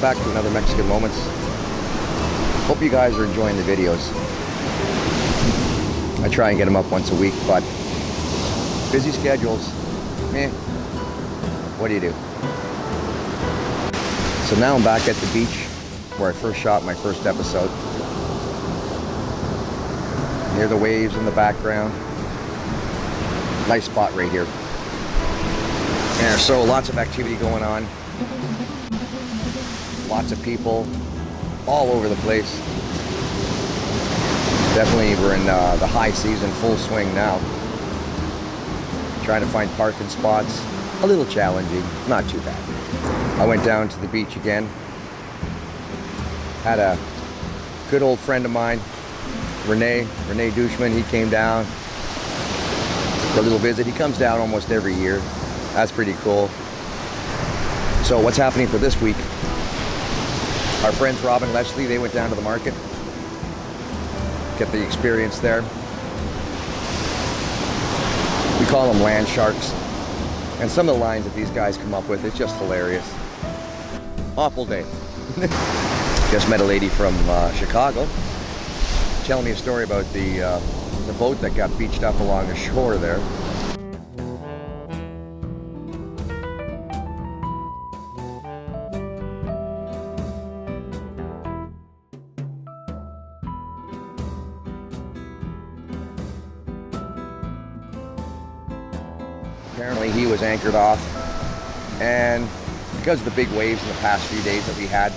back to another Mexican Moments. Hope you guys are enjoying the videos. I try and get them up once a week, but busy schedules, what do you do? So now I'm back at the beach where I first shot my first episode. Hear the waves in the background. Nice spot right here. And so lots of activity going on. Lots of people all over the place. Definitely we're in the high season, full swing now. Trying to find parking spots. A little challenging, not too bad. I went down to the beach again. Had a good old friend of mine, Renee Dushman. He came down for a little visit. He comes down almost every year. That's pretty cool. So what's happening for this week? Our friends Rob and Leslie, they went down to the market. Get the experience there. We call them land sharks. And some of the lines that these guys come up with, it's just hilarious. Awful day. Just met a lady from Chicago telling me a story about the boat that got beached up along the shore there. Apparently he was anchored off, and because of the big waves in the past few days that we had,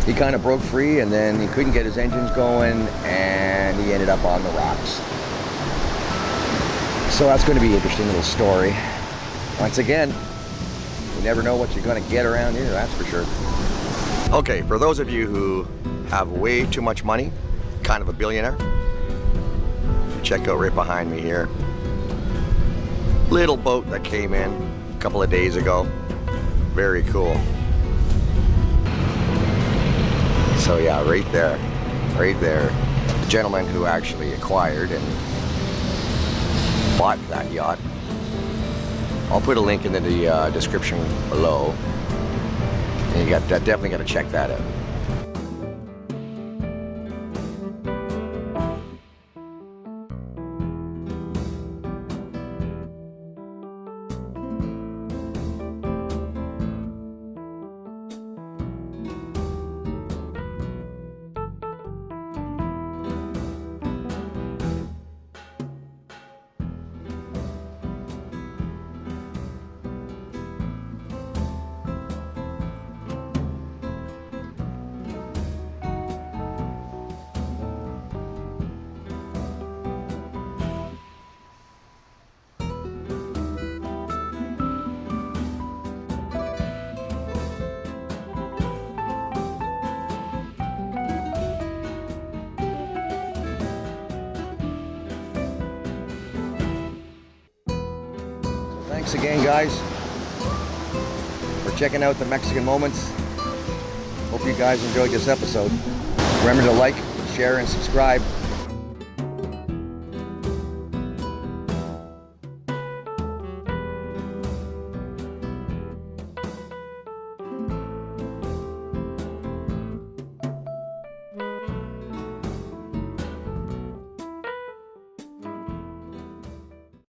he kind of broke free, and then he couldn't get his engines going, and he ended up on the rocks. So that's going to be an interesting little story. Once again, you never know what you're going to get around here, that's for sure. Okay, for those of you who have way too much money, kind of a billionaire, check out right behind me here. Little boat that came in a couple of days ago. Very cool. So yeah, right there. The gentleman who actually acquired and bought that yacht. I'll put a link in the description below. And you definitely got to check that out. Thanks again, guys, for checking out the Mexican Moments. Hope you guys enjoyed this episode. Remember to like, share, and subscribe.